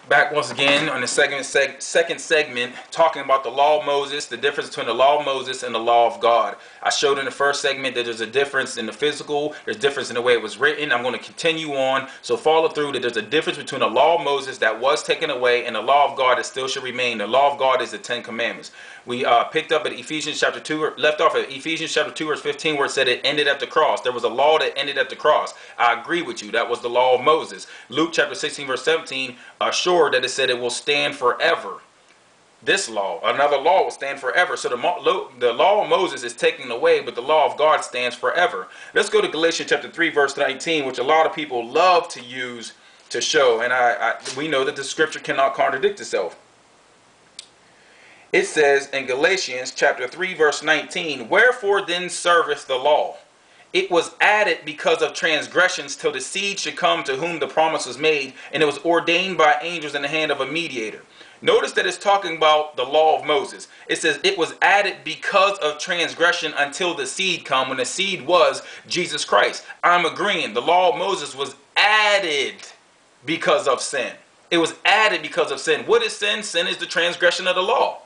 Back once again on the second segment, talking about the law of Moses, the difference between the law of Moses and the law of God. I showed in the first segment that there's a difference in the physical, there's a difference in the way it was written. I'm going to continue on, so follow through that there's a difference between the law of Moses that was taken away and the law of God that still should remain. The law of God is the Ten Commandments. We picked up at Ephesians chapter 2, or left off at Ephesians chapter 2 verse 15 where it said it ended at the cross. There was a law that ended at the cross. I agree with you. That was the law of Moses. Luke chapter 16 verse 17 assured that it said it will stand forever. This law, another law will stand forever. So the law of Moses is taken away, but the law of God stands forever. Let's go to Galatians chapter 3 verse 19, which a lot of people love to use to show. And we know that the scripture cannot contradict itself. It says in Galatians chapter 3 verse 19, "Wherefore then serveth the law? It was added because of transgressions till the seed should come to whom the promise was made, and it was ordained by angels in the hand of a mediator." Notice that it's talking about the law of Moses. It says it was added because of transgression until the seed come, when the seed was Jesus Christ. I'm agreeing. The law of Moses was added because of sin. It was added because of sin. What is sin? Sin is the transgression of the law.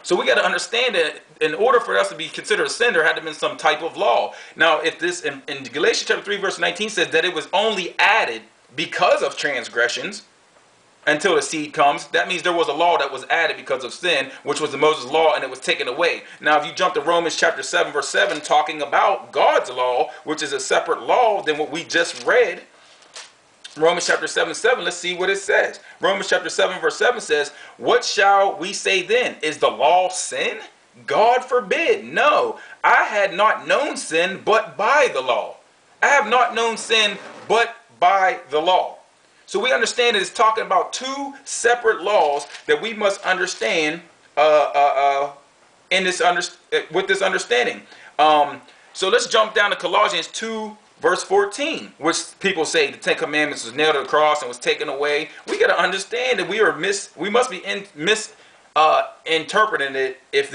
So we got to understand that in order for us to be considered a sin, there had to have been some type of law. Now, if this in Galatians chapter 3 verse 19 says that it was only added because of transgressions until the seed comes, that means there was a law that was added because of sin, which was the Moses law, and it was taken away. Now, if you jump to Romans chapter 7 verse 7, talking about God's law, which is a separate law than what we just read, Romans chapter 7:7, let's see what it says. Romans chapter 7 verse 7 says, "What shall we say then? Is the law sin? God forbid. No, I had not known sin but by the law." I have not known sin but by the law. So we understand that it's talking about two separate laws that we must understand with this understanding. So let's jump down to Colossians 2 verse 14, which people say the Ten Commandments was nailed to the cross and was taken away. We got to understand that we must be interpreting it if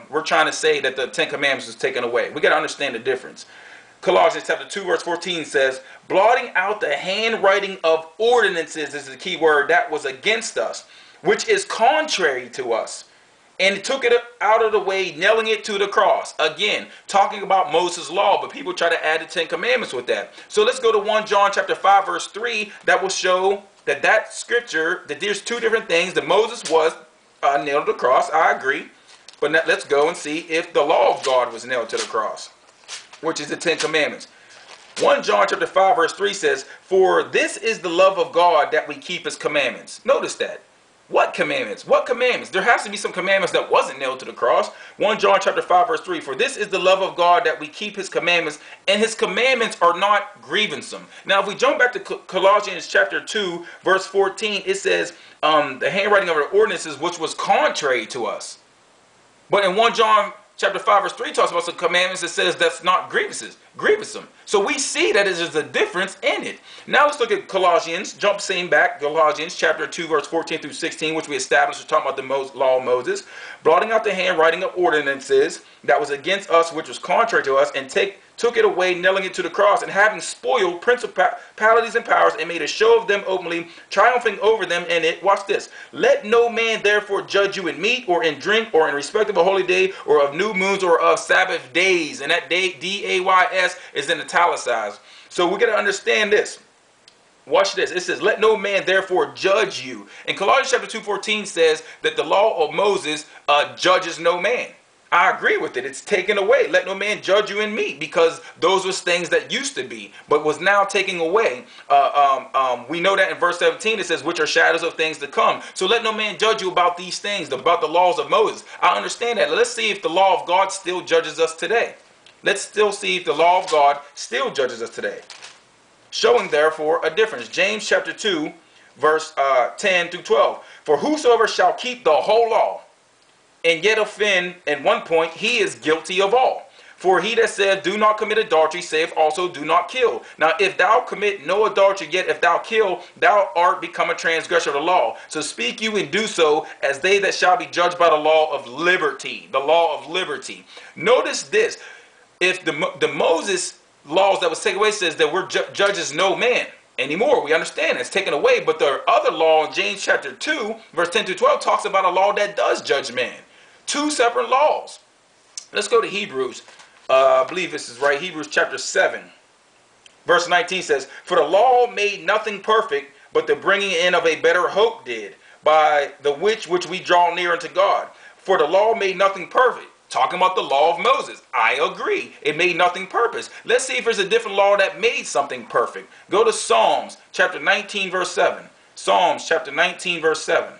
we're trying to say that the Ten Commandments was taken away. We got to understand the difference. Colossians chapter 2 verse 14 says, "Blotting out the handwriting of ordinances," is the key word, "that was against us, which is contrary to us, and took it out of the way, nailing it to the cross." Again, talking about Moses' law, but people try to add the Ten Commandments with that. So let's go to 1 John chapter 5 verse 3. That will show that scripture, that there's two different things. That Moses was nailed to the cross. I agree. But now let's go and see if the law of God was nailed to the cross, which is the Ten Commandments. 1 John chapter 5 verse 3 says, "For this is the love of God, that we keep his commandments." Notice that. What commandments? What commandments? There has to be some commandments that wasn't nailed to the cross. 1 John chapter 5 verse 3. "For this is the love of God, that we keep his commandments, and his commandments are not grievous." Now if we jump back to Colossians chapter 2 verse 14, it says the handwriting of the ordinances, which was contrary to us. But in 1 John chapter 5 verse 3 talks about some commandments that says that's not grievous. So we see that there's a difference in it. Now let's look at Colossians, jump same back, Colossians chapter 2 verse 14 through 16, which we established, we're talking about the law of Moses. "Blotting out the handwriting of ordinances that was against us, which was contrary to us, and took it away, nailing it to the cross, and having spoiled principalities and powers, and made a show of them openly, triumphing over them in it." Watch this. "Let no man therefore judge you in meat or in drink or in respect of a holy day or of new moons or of Sabbath days." And that day, D-A-Y-S, is in italicized. So we got to understand this. Watch this. It says, "Let no man therefore judge you." And Colossians chapter 2:14 says that the law of Moses judges no man. I agree with it. It's taken away. "Let no man judge you in meat," because those was things that used to be, but was now taken away. We know that in verse 17 it says, "Which are shadows of things to come." So let no man judge you about these things, about the laws of Moses. I understand that. Let's see if the law of God still judges us today. Let's still see if the law of God still judges us today. Showing therefore a difference. James chapter 2 verse 10 through 12. "For whosoever shall keep the whole law, and yet offend in one point, he is guilty of all. For he that saith, do not commit adultery, saith also, do not kill. Now if thou commit no adultery, yet if thou kill, thou art become a transgressor of the law. So speak you and do so, as they that shall be judged by the law of liberty." The law of liberty. Notice this. If the Moses laws that was taken away says that we're judges no man. anymore. We understand it's taken away. But the other law in James chapter 2, verse 10 to 12 talks about a law that does judge man. Two separate laws. Let's go to Hebrews. I believe this is right. Hebrews chapter 7. Verse 19 says, "For the law made nothing perfect, but the bringing in of a better hope did, by the which we draw near unto God. For the law made nothing perfect." Talking about the law of Moses. I agree. It made nothing perfect. Let's see if there's a different law that made something perfect. Go to Psalms chapter 19 verse 7. Psalms chapter 19 verse 7.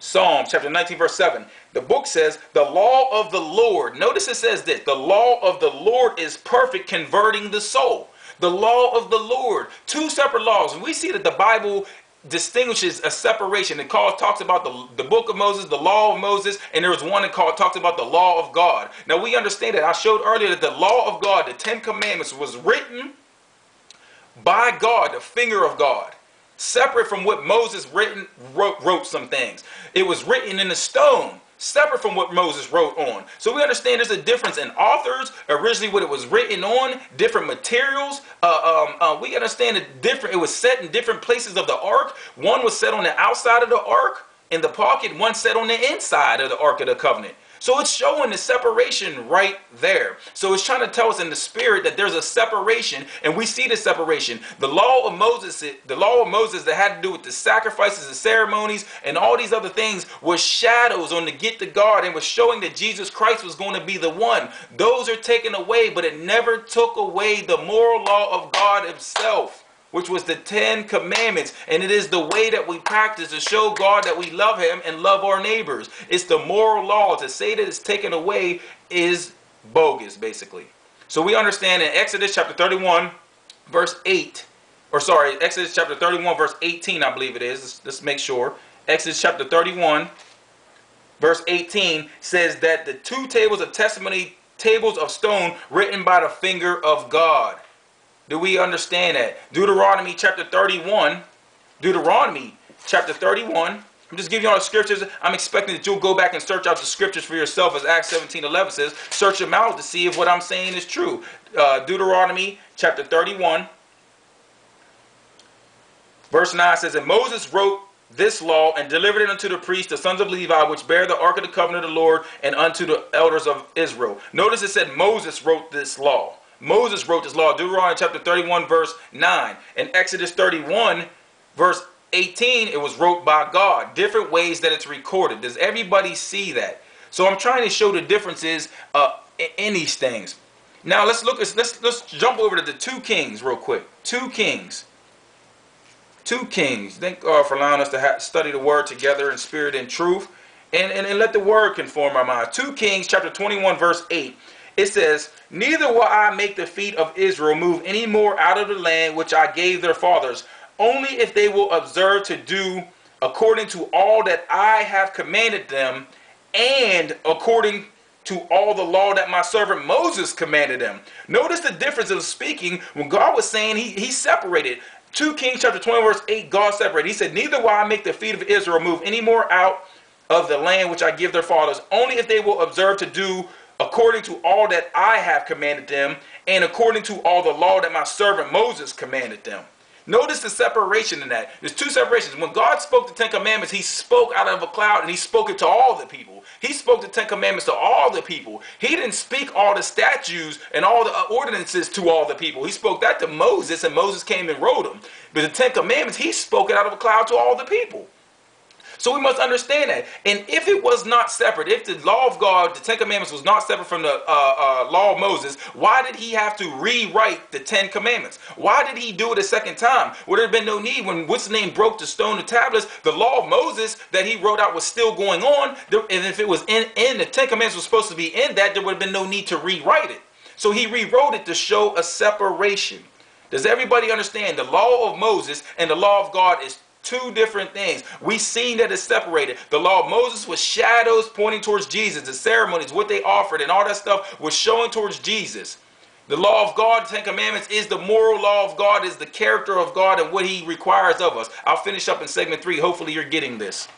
Psalms chapter 19 verse 7. The book says, "The law of the Lord." Notice it says this. "The law of the Lord is perfect, converting the soul." The law of the Lord. Two separate laws. And we see that the Bible distinguishes a separation. It talks about the book of Moses, the law of Moses, and there was one that talks about the law of God. Now we understand that I showed earlier that the law of God, the 10 Commandments, was written by God, the finger of God, separate from what Moses wrote some things. It was written in a stone, separate from what Moses wrote on. So we understand there's a difference in authors, originally what it was written on, different materials. We understand it was set in different places of the ark. One was set on the outside of the ark in the pocket, one set on the inside of the Ark of the Covenant. So it's showing the separation right there. So it's trying to tell us in the spirit that there's a separation, and we see the separation. The law of Moses that had to do with the sacrifices, the ceremonies, and all these other things was shadows on the get to God, and was showing that Jesus Christ was going to be the one. Those are taken away, but it never took away the moral law of God himself, which was the 10 Commandments. And it is the way that we practice to show God that we love him and love our neighbors. It's the moral law. To say that it's taken away is bogus, basically. So we understand in Exodus chapter 31, verse 8, Exodus chapter 31, verse 18, I believe it is. Let's make sure. Exodus chapter 31, verse 18 says that the 2 tables of testimony, tables of stone written by the finger of God. Do we understand that? Deuteronomy chapter 31. I'm just giving you all the scriptures. I'm expecting that you'll go back and search out the scriptures for yourself, as Acts 17:11 says. Search them out to see if what I'm saying is true. Deuteronomy chapter 31. Verse 9 says, "And Moses wrote this law and delivered it unto the priests, the sons of Levi, which bear the ark of the covenant of the Lord, and unto the elders of Israel." Notice it said Moses wrote this law. Moses wrote this law. Deuteronomy chapter 31 verse 9. In Exodus 31 verse 18, it was wrote by God. Different ways that it's recorded. Does everybody see that? So I'm trying to show the differences in these things. Now let's jump over to the 2 kings real quick. 2 kings. 2 kings. Thank God for allowing us to study the word together in spirit and truth. And let the word conform our mind. 2 Kings chapter 21 verse 8. It says, "Neither will I make the feet of Israel move any more out of the land which I gave their fathers, only if they will observe to do according to all that I have commanded them, and according to all the law that my servant Moses commanded them." Notice the difference of speaking. When God was saying, he separated. 2 Kings chapter 20 verse 8, God separated. He said, "Neither will I make the feet of Israel move any more out of the land which I give their fathers, only if they will observe to do according to all that I have commanded them, and according to all the law that my servant Moses commanded them." Notice the separation in that. There's 2 separations. When God spoke the 10 Commandments, he spoke out of a cloud, and he spoke it to all the people. He spoke the 10 Commandments to all the people. He didn't speak all the statutes and all the ordinances to all the people. He spoke that to Moses, and Moses came and wrote them. But the 10 Commandments, he spoke it out of a cloud to all the people. So we must understand that. And if it was not separate, if the law of God, the 10 Commandments, was not separate from the law of Moses, why did he have to rewrite the 10 Commandments? Why did he do it a second time? Would there have been no need when what's the name broke the stone of tablets? The law of Moses that he wrote out was still going on. And if it was in the 10 Commandments was supposed to be in that, there would have been no need to rewrite it. So he rewrote it to show a separation. Does everybody understand? The law of Moses and the law of God is 2 different things. We've seen that it's separated. The law of Moses was shadows pointing towards Jesus. The ceremonies, what they offered, and all that stuff was showing towards Jesus. The law of God, the 10 Commandments, is the moral law of God, is the character of God and what he requires of us. I'll finish up in segment 3. Hopefully you're getting this.